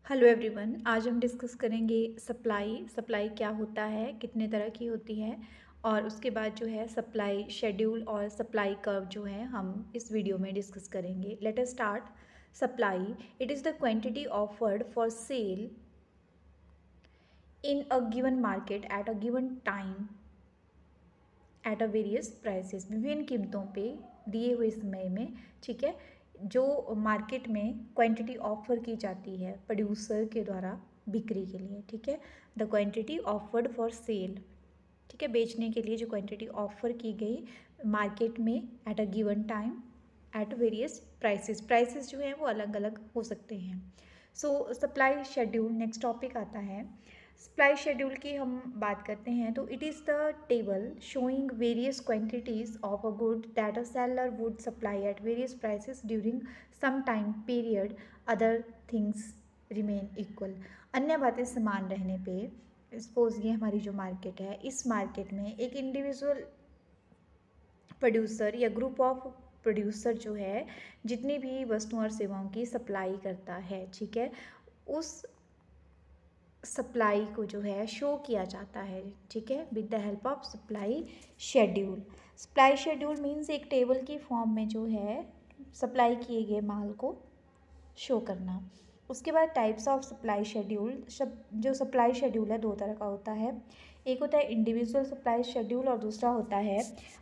Hello everyone, आज हम discuss करेंगे सप्लाई क्या होता है, कितने तरह की होती है और उसके बाद जो है सप्लाई शेड्यूल और सप्लाई कर्व जो है हम इस वीडियो में डिस्कस करेंगे। Let us start. Supply, it is the quantity offered for sale in a given market at a given time at a various prices. विभिन्न कीमतों पे दिए हुए समय में, ठीक है, जो मार्केट में क्वांटिटी ऑफर की जाती है प्रोड्यूसर के द्वारा बिक्री के लिए, ठीक है, the quantity offered for sale, ठीक है, बेचने के लिए जो क्वांटिटी ऑफर की गई मार्केट में at a given time eight various prices जो हैं वो अलग अलग हो सकते हैं। सो सप्लाई शेड्यूल नेक्स्ट टॉपिक आता है। सप्लाई शेड्यूल की हम बात करते हैं तो it is the table showing various quantities of a good that a seller would supply at various prices during some time period, other things remain equal. अन्य बातें समान रहने पे, सपोज ये हमारी जो मार्केट है, इस मार्केट में एक इंडिविजुअल प्रोड्यूसर या ग्रुप ऑफ प्रोड्यूसर जो है जितनी भी वस्तुओं और सेवाओं की सप्लाई करता है, ठीक है, उस सप्लाई को जो है शो किया जाता है, ठीक है, with the help of supply schedule. Supply schedule means एक टेबल की फॉर्म में जो है सप्लाई किए गए माल को शो करना। उसके बाद टाइप्स ऑफ सप्लाई शेड्यूल, जो सप्लाई शेड्यूल है दो तरह का होता है। एक होता है इंडिविजुअल सप्लाई शेड्यूल और दूसरा होता है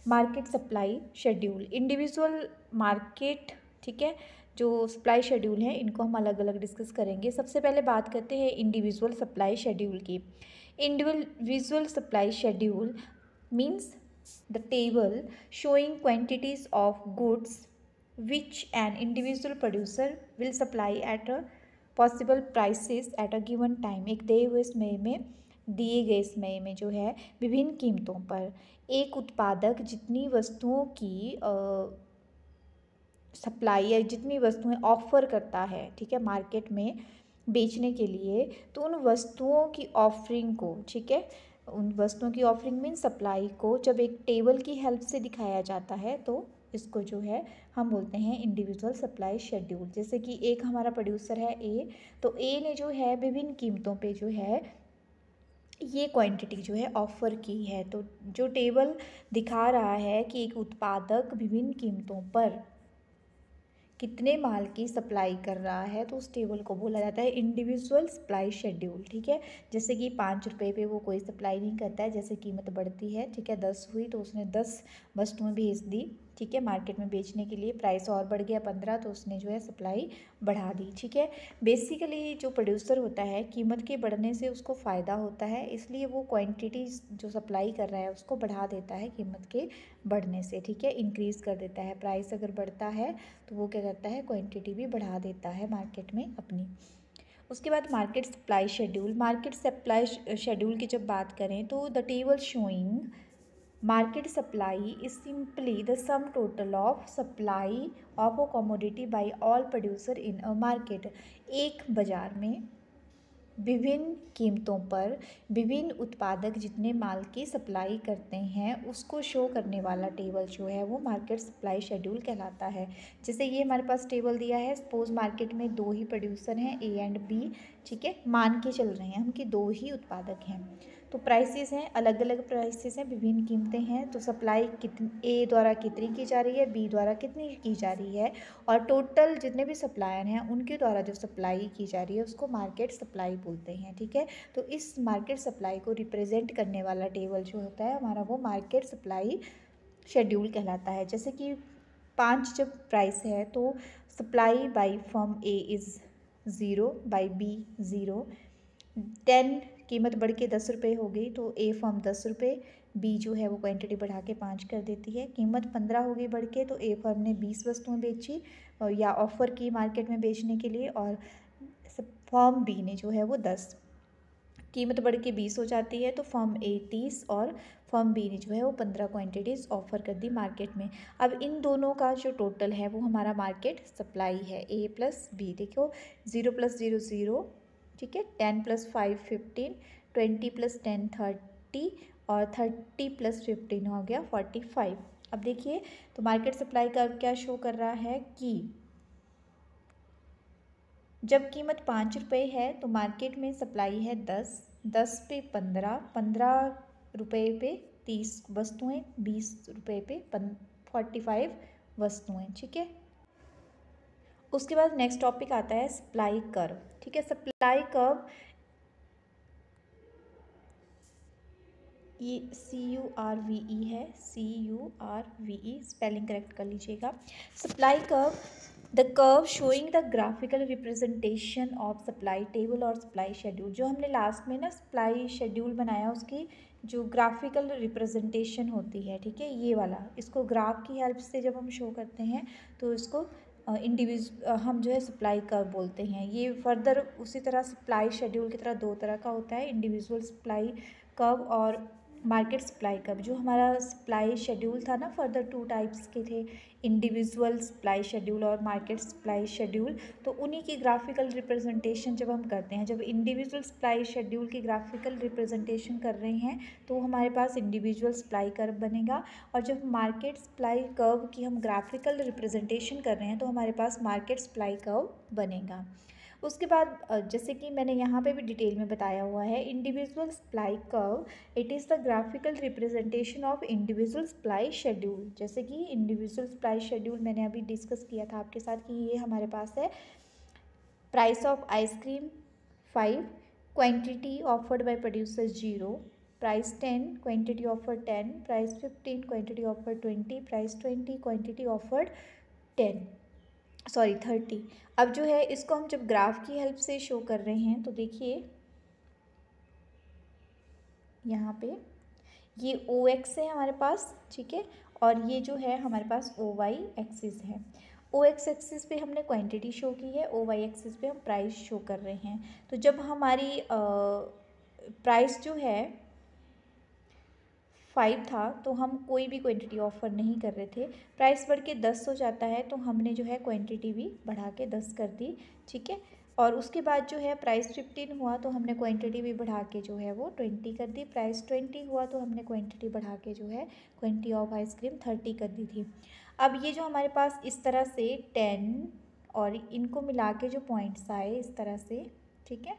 market supply schedule. Individual market, ठीक है, जो सप्लाई शेड्यूल है इनको हम अलग अलग डिस्कस करेंगे। सबसे पहले बात करते हैं इंडिविजुअल सप्लाई शेड्यूल की। Individual supply schedule means the table showing quantities of goods which an individual producer will supply at a possible prices at a given time। एक दिए गए समय में जो है विभिन्न कीमतों पर एक उत्पादक जितनी वस्तुओं की सप्लाई या जितनी वस्तुएं ऑफर करता है, ठीक है, मार्केट में बेचने के लिए, तो उन वस्तुओं की ऑफरिंग को, ठीक है, उन वस्तुओं की ऑफरिंग मीन सप्लाई को जब एक टेबल की हेल्प से दिखाया जाता है तो इसको जो है हम बोलते हैं इंडिविजुअल सप्लाई शेड्यूल। जैसे कि एक हमारा प्रोड्यूसर है ए, तो ए ने जो है विभिन्न कीमतों पे जो है ये क्वांटिटी जो है ऑफ़र की है, तो जो टेबल दिखा रहा है कि एक उत्पादक विभिन्न कीमतों पर कितने माल की सप्लाई कर रहा है, तो उस टेबल को बोला जाता है इंडिविजुअल सप्लाई शेड्यूल, ठीक है। जैसे कि 5 रुपये पे वो कोई सप्लाई नहीं करता है, जैसे कीमत बढ़ती है, ठीक है, 10 हुई तो उसने 10 वस्तुएं भेज दी, ठीक है, मार्केट में बेचने के लिए। प्राइस और बढ़ गया 15 तो उसने जो है सप्लाई बढ़ा दी, ठीक है। बेसिकली जो प्रोड्यूसर होता है कीमत के बढ़ने से उसको फ़ायदा होता है, इसलिए वो क्वांटिटी जो सप्लाई कर रहा है उसको बढ़ा देता है कीमत के बढ़ने से, ठीक है, इंक्रीज़ कर देता है। प्राइस अगर बढ़ता है तो वो क्या करता है, क्वांटिटी भी बढ़ा देता है मार्केट में अपनी। उसके बाद market supply schedule. Market supply schedule की जब बात करें तो the table showing market supply is simply the sum total of supply of a commodity by all producer in a market. एक बाजार में विभिन्न कीमतों पर विभिन्न उत्पादक जितने माल की सप्लाई करते हैं उसको शो करने वाला टेबल जो है वो मार्केट सप्लाई शेड्यूल कहलाता है। जैसे ये हमारे पास टेबल दिया है, सपोज मार्केट में दो ही प्रोड्यूसर हैं ए एंड बी, ठीक है, मान के चल रहे हैं हम कि दो ही उत्पादक हैं, तो प्राइसेस हैं, अलग अलग प्राइसेस हैं, विभिन्न कीमतें हैं, तो सप्लाई कितनी ए द्वारा कितनी की जा रही है, बी द्वारा कितनी की जा रही है, और टोटल जितने भी सप्लायर हैं उनके द्वारा जो सप्लाई की जा रही है उसको मार्केट सप्लाई बोलते हैं, ठीक है। तो इस मार्केट सप्लाई को रिप्रेजेंट करने वाला टेबल जो होता है हमारा वो मार्केट सप्लाई शेड्यूल कहलाता है। जैसे कि 5 जब प्राइस है तो supply by firm A is 0, by B 0, 10 कीमत बढ़ के 10 रुपये हो गई तो ए फर्म 10 रुपये, बी जो है वो क्वांटिटी बढ़ा के 5 कर देती है। कीमत 15 हो गई बढ़ के तो ए फर्म ने 20 वस्तुएं बेची या ऑफ़र की मार्केट में बेचने के लिए, और फर्म बी ने जो है वो 10, कीमत बढ़ के 20 हो जाती है तो फर्म ए 30 और फर्म बी ने जो है वो 15 क्वांटिटीज़ ऑफ़र कर दी मार्केट में। अब इन दोनों का जो टोटल है वो हमारा मार्केट सप्लाई है, ए प्लस बी। देखो 0 + 0 0, ठीक है, 10 + 5 15, 20 + 10 30 और 30 + 15 हो गया 45। अब देखिए तो मार्केट सप्लाई का क्या शो कर रहा है कि जब कीमत 5 रुपये है तो मार्केट में सप्लाई है 10, 10 पे 15, 15 रुपये पे 30 वस्तुएं, 20 रुपये पे 45 वस्तुएं, ठीक है। उसके बाद नेक्स्ट टॉपिक आता है सप्लाई कर्व, ठीक है। सप्लाई कर्व ये CURVE है, CURVE, स्पेलिंग करेक्ट कर लीजिएगा। Supply curve, the curve showing the graphical representation of supply table और सप्लाई शेड्यूल। जो हमने लास्ट में ना सप्लाई शेड्यूल बनाया, उसकी जो ग्राफिकल रिप्रेजेंटेशन होती है, ठीक है, ये वाला, इसको ग्राफ की हेल्प से जब हम शो करते हैं तो इसको हम जो है सप्लाई कर्व बोलते हैं। ये फर्दर उसी तरह सप्लाई शेड्यूल की तरह दो तरह का होता है, इंडिविजुअल सप्लाई कर्व और मार्केट सप्लाई कर्व। जो हमारा सप्लाई शेड्यूल था ना, फर्दर 2 टाइप्स के थे, इंडिविजुअल सप्लाई शेड्यूल और मार्केट सप्लाई शेड्यूल। तो उन्हीं की ग्राफिकल रिप्रेजेंटेशन जब हम करते हैं, जब इंडिविजुअल सप्लाई शेड्यूल की ग्राफिकल रिप्रेजेंटेशन कर रहे हैं तो हमारे पास इंडिविजुअल सप्लाई कर्व बनेगा, और जब मार्केट सप्लाई कर्व की हम ग्राफिकल रिप्रेजेंटेशन कर रहे हैं तो हमारे पास मार्केट सप्लाई कर्व बनेगा। उसके बाद जैसे कि मैंने यहाँ पे भी डिटेल में बताया हुआ है, individual supply curve, it is the graphical representation of individual supply schedule. जैसे कि इंडिविजुअल सप्लाई शेड्यूल मैंने अभी डिस्कस किया था आपके साथ कि ये हमारे पास है, price of ice cream 5, quantity offered by producer 0, price 10, quantity offered 10, price 15, quantity offered 20, price 20, quantity offered 30। अब जो है इसको हम जब ग्राफ की हेल्प से शो कर रहे हैं तो देखिए यहाँ पे ये OX है हमारे पास, ठीक है, और ये जो है हमारे पास OY एक्सिस है। OX एक्सिस पे हमने क्वांटिटी शो की है, OY एक्सिस पे हम प्राइस शो कर रहे हैं। तो जब हमारी प्राइस जो है 5 था तो हम कोई भी क्वांटिटी ऑफ़र नहीं कर रहे थे। प्राइस बढ़ के 10 हो जाता है तो हमने जो है क्वांटिटी भी बढ़ा के 10 कर दी, ठीक है। और उसके बाद जो है प्राइस 15 हुआ तो हमने क्वांटिटी भी बढ़ा के जो है वो 20 कर दी। प्राइस 20 हुआ तो हमने क्वांटिटी बढ़ा के जो है क्वांटिटी ऑफ आइसक्रीम 30 कर दी थी। अब ये जो हमारे पास इस तरह से 10 और इनको मिला के जो पॉइंट्स आए इस तरह से, ठीक है,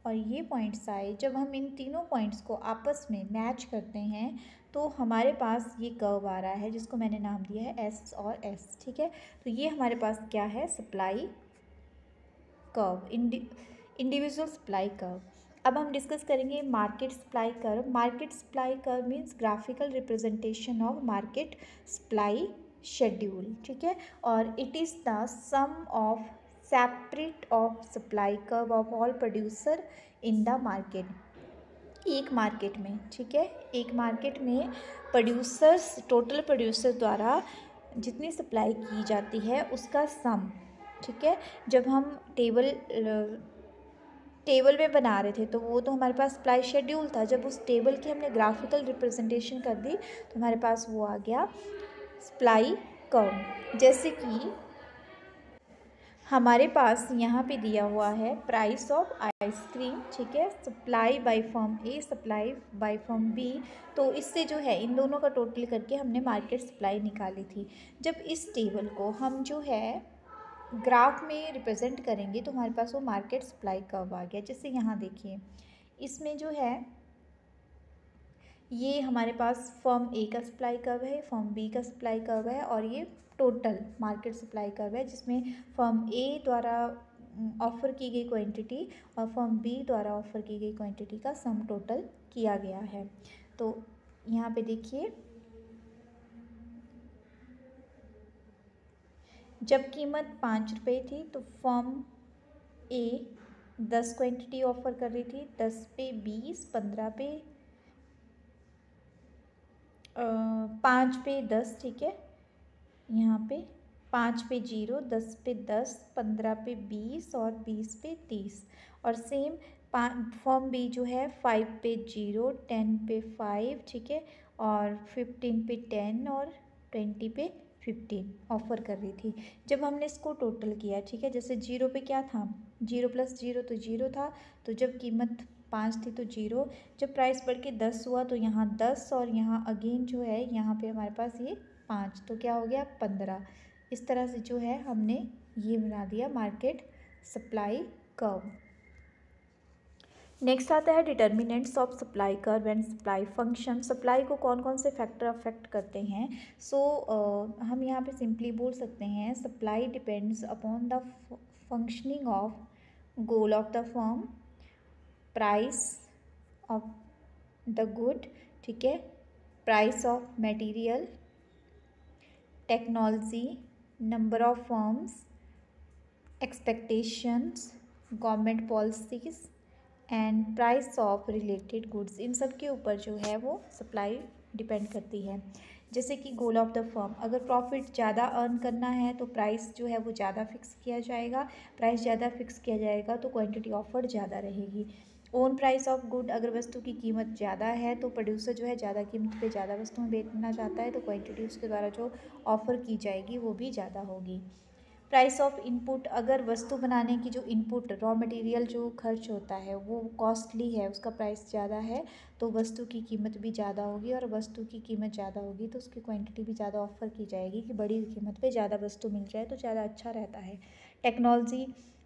और ये पॉइंट्स आए, जब हम इन तीनों पॉइंट्स को आपस में मैच करते हैं तो हमारे पास ये कर्व आ रहा है जिसको मैंने नाम दिया है S और S, ठीक है। तो ये हमारे पास क्या है, supply curve, individual supply curve. अब हम डिस्कस करेंगे market supply curve. Market supply curve means graphical representation of market supply schedule, ठीक है, और it is the sum of separate of supply curve of all producer in the market. एक market में, ठीक है, एक मार्केट में प्रोड्यूसर्स, टोटल प्रोड्यूसर द्वारा जितनी सप्लाई की जाती है उसका सम, ठीक है। जब हम टेबल में बना रहे थे तो वो तो हमारे पास सप्लाई शेड्यूल था, जब उस टेबल की हमने ग्राफिकल रिप्रेजेंटेशन कर दी तो हमारे पास वो आ गया सप्लाई कर्व। जैसे कि हमारे पास यहाँ पे दिया हुआ है प्राइस ऑफ आइसक्रीम, ठीक है, supply by firm A, supply by firm B। तो इससे जो है इन दोनों का टोटल करके हमने मार्केट सप्लाई निकाली थी। जब इस टेबल को हम जो है ग्राफ में रिप्रेजेंट करेंगे तो हमारे पास वो मार्केट सप्लाई कर्व आ गया। जैसे यहाँ देखिए, इसमें जो है ये हमारे पास फर्म A का सप्लाई कर्व है, फर्म B का सप्लाई कर्व है, और ये टोटल मार्केट सप्लाई कर्व है जिसमें फर्म A द्वारा ऑफ़र की गई क्वांटिटी और फर्म B द्वारा ऑफ़र की गई क्वांटिटी का सम टोटल किया गया है। तो यहाँ पे देखिए, जब कीमत 5 रुपये थी तो फर्म A 10 क्वांटिटी ऑफ़र कर रही थी, 10 पे 20, 15 पे 5 पे 10, ठीक है, यहाँ पे 5 पे 0, 10 पे 10, 15 पे 20 और 20 पे 30। और सेम फॉर्म B जो है 5 पे 0, 10 पे 5, ठीक है, और 15 पे 10 और 20 पे 15 ऑफ़र कर रही थी। जब हमने इसको टोटल किया, ठीक है, जैसे 0 पे क्या था, 0 + 0 तो 0 था, तो जब कीमत 5 थी तो 0, जब प्राइस बढ़ के 10 हुआ तो यहाँ 10 और यहाँ अगेन जो है यहाँ पे हमारे पास ये 5, तो क्या हो गया 15। इस तरह से जो है हमने ये बना दिया मार्केट सप्लाई कर्व। नेक्स्ट आता है determinants of supply curve and supply function. Supply को कौन कौन से फैक्टर अफेक्ट करते हैं। हम यहाँ पे सिंपली बोल सकते हैं supply depends upon the functioning of goal of the firm, price of the good, ठीक है, price of material, technology, number of firms, expectations, government policies and price of related goods. इन सब के ऊपर जो है वो सप्लाई डिपेंड करती है। जैसे कि गोल ऑफ द फर्म, अगर प्रॉफिट ज़्यादा अर्न करना है तो प्राइस जो है वो ज़्यादा फिक्स किया जाएगा, प्राइस ज़्यादा फिक्स किया जाएगा तो क्वांटिटी ऑफर्ड ज़्यादा रहेगी। ओन प्राइस ऑफ गुड, अगर वस्तु की कीमत ज़्यादा है तो प्रोड्यूसर जो है ज़्यादा कीमत पे ज़्यादा वस्तुएं बेचना चाहता है तो क्वांटिटी उसके द्वारा जो ऑफ़र की जाएगी वो भी ज़्यादा होगी। प्राइस ऑफ इनपुट, अगर वस्तु बनाने की जो इनपुट रॉ मटेरियल जो खर्च होता है वो कॉस्टली है, उसका प्राइस ज़्यादा है तो वस्तु की कीमत भी ज़्यादा होगी, और वस्तु की कीमत ज़्यादा होगी तो उसकी क्वांटिटी भी ज़्यादा ऑफ़र की जाएगी कि बड़ी कीमत पे ज़्यादा वस्तु मिल जाए तो ज़्यादा अच्छा रहता है।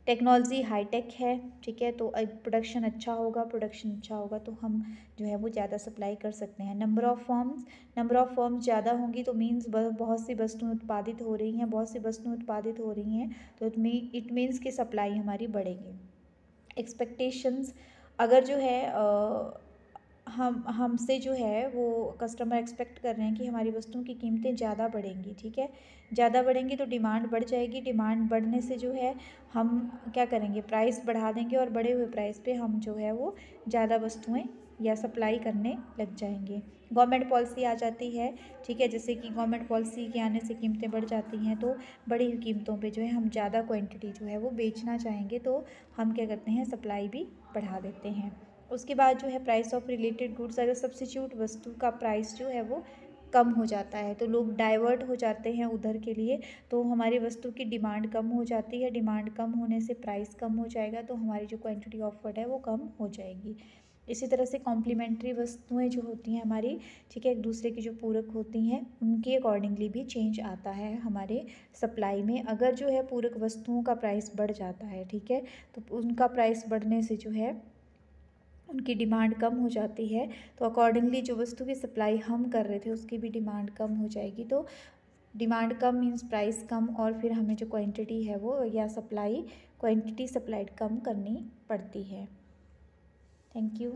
टेक्नोलॉजी हाईटेक है, ठीक है, तो प्रोडक्शन अच्छा होगा तो हम जो है वो ज़्यादा सप्लाई कर सकते हैं। नंबर ऑफ़ फर्म्स ज़्यादा होंगी तो मीन्स बहुत सी वस्तुएं उत्पादित हो रही हैं तो इट मीन्स कि सप्लाई हमारी बढ़ेगी। एक्सपेक्टेशंस, अगर जो है हमसे जो है वो कस्टमर एक्सपेक्ट कर रहे हैं कि हमारी वस्तुओं की कीमतें ज़्यादा बढ़ेंगी, ठीक है, ज़्यादा बढ़ेंगी तो डिमांड बढ़ जाएगी। डिमांड बढ़ने से जो है हम क्या करेंगे, प्राइस बढ़ा देंगे और बढ़े हुए प्राइस पे हम जो है वो ज़्यादा वस्तुएं या सप्लाई करने लग जाएंगे। गवर्नमेंट पॉलिसी आ जाती है, ठीक है, जैसे कि गवर्नमेंट पॉलिसी के आने से कीमतें बढ़ जाती हैं तो बड़ी कीमतों पे जो है हम ज़्यादा क्वांटिटी जो है वो बेचना चाहेंगे तो हम क्या करते हैं, सप्लाई भी बढ़ा देते हैं। उसके बाद जो है प्राइस ऑफ रिलेटेड गुड्स, अगर सब्स्टिट्यूट वस्तु का प्राइस जो है वो कम हो जाता है तो लोग डाइवर्ट हो जाते हैं उधर के लिए, तो हमारी वस्तु की डिमांड कम हो जाती है। डिमांड कम होने से प्राइस कम हो जाएगा तो हमारी जो क्वांटिटी ऑफर्ड है वो कम हो जाएगी। इसी तरह से कॉम्प्लीमेंट्री वस्तुएं जो होती हैं हमारी, ठीक है, एक दूसरे की जो पूरक होती हैं उनके अकॉर्डिंगली भी चेंज आता है हमारे सप्लाई में। अगर जो है पूरक वस्तुओं का प्राइस बढ़ जाता है, ठीक है, तो उनका प्राइस बढ़ने से जो है उनकी डिमांड कम हो जाती है तो अकॉर्डिंगली जो वस्तु की सप्लाई हम कर रहे थे उसकी भी डिमांड कम हो जाएगी। तो डिमांड कम मीन्स प्राइस कम, और फिर हमें जो क्वांटिटी है वो या क्वांटिटी सप्लाइड कम करनी पड़ती है। Thank you.